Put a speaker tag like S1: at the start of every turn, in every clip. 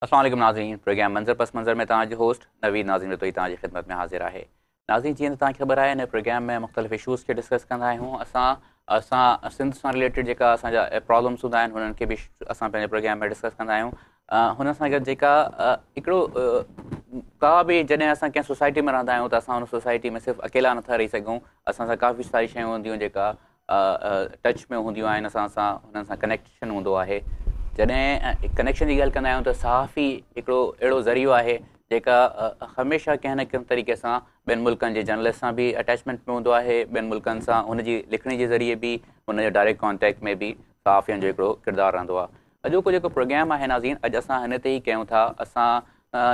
S1: अस्सलाम वालेकुम नाज़रीन। प्रोग्राम मंज़र पस मंज़र में तव्हांजो होस्ट नवीद नाज़रीन रतोई तव्हांजी ख़िदमत में हाज़िर आहे। नाज़रीन, जीअं त तव्हांखे ख़बर आहे, हिन प्रोग्राम में मुख़्तलिफ़ इशूज़ खे डिस्कस कंदा आहियूं। असां सिंध सां रिलेटेड जेका असांजा प्रॉब्लम्स हूंदा आहिनि उन्हनि खे बि असां पंहिंजे प्रोग्राम में डिस्कस कंदा आहियूं। हुन सां गॾु जेका हिकिड़ो का बि जॾहिं असां कंहिं सोसाइटी में रहंदा आहियूं त असां हुन सोसाइटी में सिर्फ़ु अकेला नथा रही सघूं। असां सां काफ़ी सारी शयूं हूंदियूं जेका टच में हूंदियूं आहिनि, असां सां हुननि सां कनेक्शन हूंदो आहे। जॾहिं कनेक्शन जी ॻाल्हि कंदा आहियूं त सहाफ़ी हिकिड़ो अहिड़ो ज़रियो आहे जेका हमेशह कंहिं न कंहिं तरीक़े सां ॿियनि मुल्कनि जे जर्नलिस्ट सां बि अटैचमेंट में हूंदो आहे, ॿियनि मुल्कनि सां हुनजी लिखणी जे ज़रिए बि, हुनजे डायरेक्ट कॉन्टेक्ट में बि सहाफ़ियुनि जो हिकिड़ो किरदारु रहंदो आहे। अॼोको जेको प्रोग्राम आहे नाज़रीन, अॼु असां हिन ते ई कयूं था। असां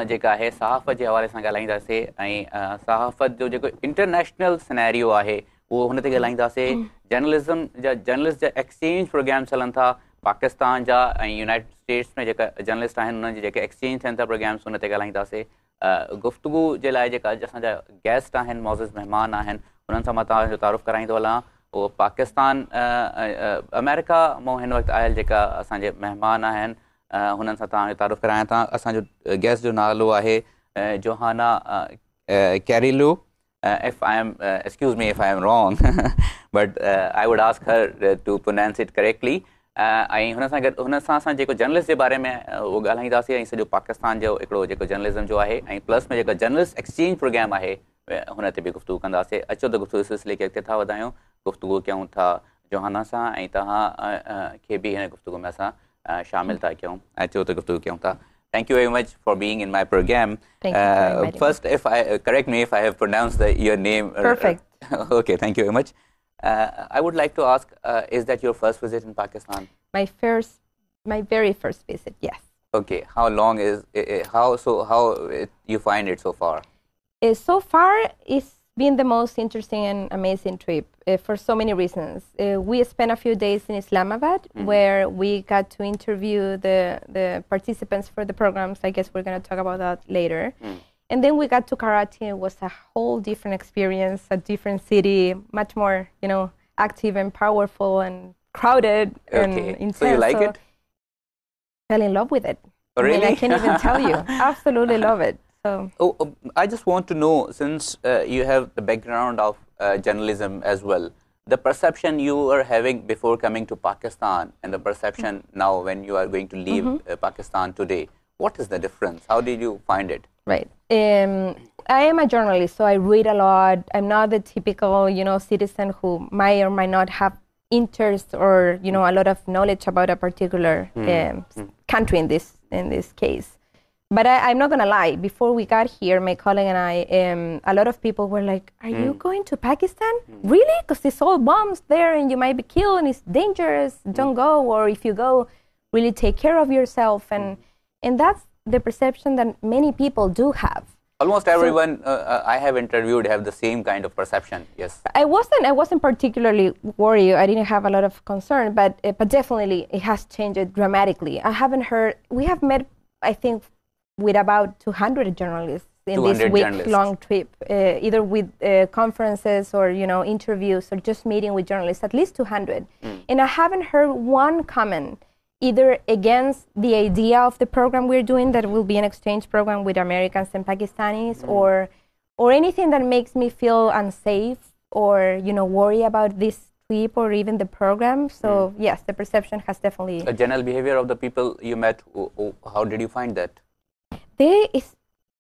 S1: जेका आहे सहाफ़त जे हवाले सां ॻाल्हाईंदासीं ऐं सहाफ़त जो जेको इंटरनेशनल सिनेरियो आहे उहो हुन ते ॻाल्हाईंदासीं। जर्नलिस्ट जा एक्सचेंज प्रोग्राम्स हलनि था पाकिस्तान जा ऐं यूनाइटेड स्टेट्स में जेका जर्नलिस्ट आहिनि उन्हनि जे जेके एक्सचेंज थियनि था प्रोग्राम्स, हुन ते ॻाल्हाईंदासीं। गुफ़्तगू जे लाइ जेका असांजा गेस्ट आहिनि, मौज़ूज़ महिमान आहिनि, उन्हनि सां मां तव्हांजो तारुफ़ कराईंदो हलां। उहो पाकिस्तान अमेरिका मां हिन वक़्तु आयल जेका असांजे महिमान आहिनि हुननि सां तव्हांजो तारुफ़ करायां था। असांजो गेस्ट जो नालो आहे जोहाना Carrillo. If I am, excuse me if I am wrong, but I would ask her to pronounce it correctly. ऐं हुन सां गॾु हुन सां असां जेको जर्नलिस्ट जे बारे में उहो ॻाल्हाईंदासीं ऐं सॼो पाकिस्तान जो हिकिड़ो जेको जर्नलिज़म जो आहे ऐं प्लस में जेका जर्नलिस्ट एक्सचेंज प्रोग्राम आहे हुन ते बि गुफ़्तगू कंदासीं। अचो त गुफ़्तगू सिलसिले खे अॻिते था वधायूं, गुफ़्तगू कयूं था जोहाना सां ऐं तव्हां खे बि हिन गुफ़्तगू में असां शामिल था कयूं। अचो त गुफ़्तगू कयूं था। Thank you very much for being in my program.
S2: Thank you for inviting
S1: First, if I correct me if I have pronounced your name.
S2: Perfect.
S1: Okay, thank you very much. I would like to ask, is that your first visit in Pakistan?
S2: My very first visit, yes.
S1: Okay, how long is how you find it so far?
S2: So far, it's been the most interesting and amazing trip for so many reasons. We spent a few days in Islamabad, where we got to interview the participants for the programs. I guess we're going to talk about that later. And then we got to Karachi. It was a whole different experience, a different city, much more, active and powerful and crowded and intense.
S1: So you like it?
S2: Fell in love with it.
S1: Oh, really?
S2: I mean, I can't even tell you. Absolutely love it. So.
S1: I just want to know, since you have the background of journalism as well, the perception you were having before coming to Pakistan and the perception now when you are going to leave Pakistan today, what is the difference? How did you find it?
S2: Right. I am a journalist, so I read a lot. I'm not the typical, citizen who might or might not have interest or, a lot of knowledge about a particular country in this case. But I'm not going to lie. Before we got here, my colleague and I, a lot of people were like, are you going to Pakistan? Really? Because there's all bombs there and you might be killed and it's dangerous. Don't go. Or if you go, really take care of yourself. And that's the perception that many people do have.
S1: Almost everyone I have interviewed have the same kind of perception, yes.
S2: I wasn't particularly worried. I didn't have a lot of concern, but definitely it has changed dramatically. I haven't heard, we have met, I think, with about 200 journalists in this week-long trip, either with conferences or, interviews or just meeting with journalists, at least 200. And I haven't heard one comment either against the idea of the program we're doing, that will be an exchange program with Americans and Pakistanis, or anything that makes me feel unsafe or, worry about this trip or even the program. So, yes, the perception has definitely...
S1: The general behavior of the people you met, how did you find that?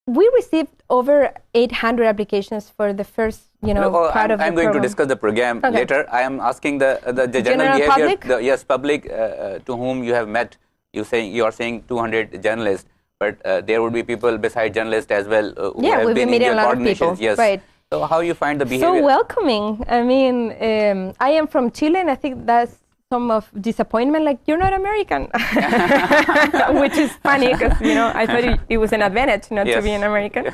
S2: We received over 800 applications for the first, part of the program.
S1: I'm going to discuss the program later. I am asking the general behavior,
S2: public?
S1: Public to whom you have met. You are saying 200 journalists, but there would be people beside journalists as well who have been in your coordinations. Yes.
S2: Right.
S1: So how you find the behavior?
S2: So welcoming. I mean, I am from Chile, and I think that's some of disappointment, like, you're not American, which is funny because, I thought it was an advantage not to be an American.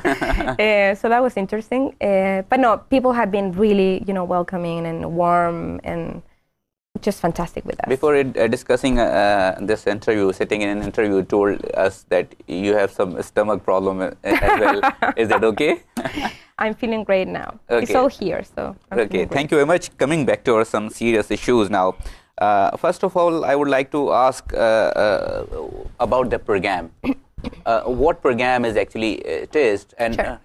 S2: So that was interesting. But no, people have been really, welcoming and warm and just fantastic with us.
S1: Before discussing this interview, sitting in an interview, you told us that you have some stomach problem as well. Is that okay?
S2: I'm feeling great now.
S1: Okay.
S2: It's all here, so.
S1: Okay, thank you very much. Coming back to some serious issues now. First of all, I would like to ask about the program. what program is actually it is, and
S2: Sure.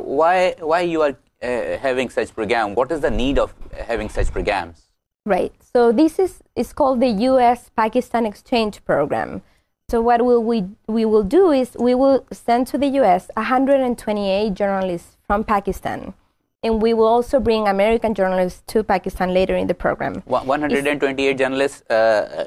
S1: Why you are having such program? What is the need of having such programs?
S2: Right. So this is called the U.S.-Pakistan Exchange Program. So what we will do is we will send to the U.S. 128 journalists from Pakistan, and we will also bring American journalists to Pakistan later in the program.
S1: 128 journalists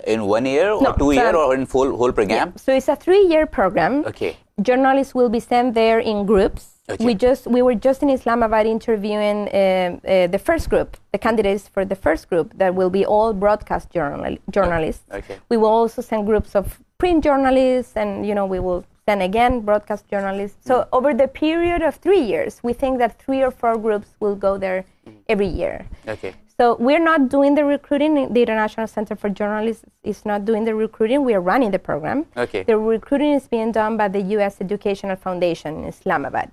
S1: in 1 year or
S2: No,
S1: 2 year or in whole program?
S2: Yeah. So it's a 3-year program.
S1: Okay.
S2: Journalists will be sent there in groups.
S1: Okay.
S2: We were just in Islamabad interviewing the first group, the candidates for the first group that will be all broadcast journalists.
S1: Okay.
S2: We will also send groups of print journalists, and we will send again broadcast journalists. So over the period of 3 years, we think that 3 or 4 groups will go there every year.
S1: Okay.
S2: So we're not doing the recruiting. The International Center for Journalists is not doing the recruiting. We are running the program.
S1: Okay.
S2: The recruiting is being done by the U.S. Educational Foundation in Islamabad.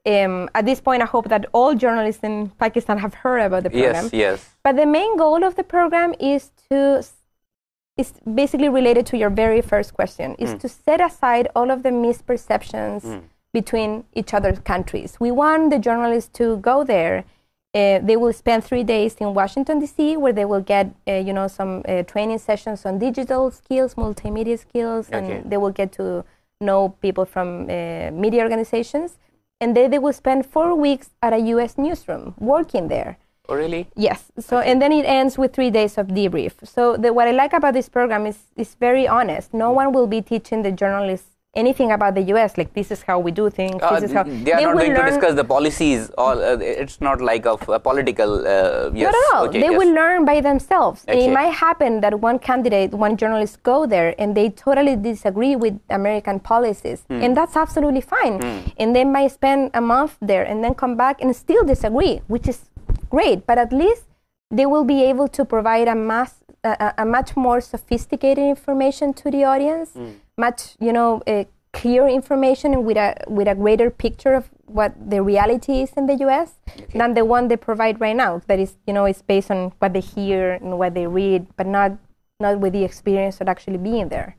S2: At this point, I hope that all journalists in Pakistan have heard about the program.
S1: Yes, yes.
S2: But the main goal of the program is basically related to your very first question, is to set aside all of the misperceptions between each other's countries. We want the journalists to go there. They will spend 3 days in Washington, D.C., where they will get, some training sessions on digital skills, multimedia skills,
S1: Okay.
S2: and they will get to know people from media organizations. And then they will spend 4 weeks at a U.S. newsroom working there.
S1: Oh, really?
S2: Yes. So, and then it ends with 3 days of debrief. So what I like about this program is very honest. No one will be teaching the journalists anything about the U.S. Like, this is how we do things. This is how
S1: they are not going to discuss the policies. It's not like a political. Yes.
S2: Not at all.
S1: Okay,
S2: they
S1: yes.
S2: will learn by themselves. And
S1: Okay.
S2: it might happen that one journalist go there and they totally disagree with American policies. And that's absolutely fine. And they might spend a month there and then come back and still disagree, which is great. But at least they will be able to provide a much more sophisticated information to the audience, much, clear information and with a greater picture of what the reality is in the U.S. than the one they provide right now. That is, it's based on what they hear and what they read, but not with the experience of actually being there.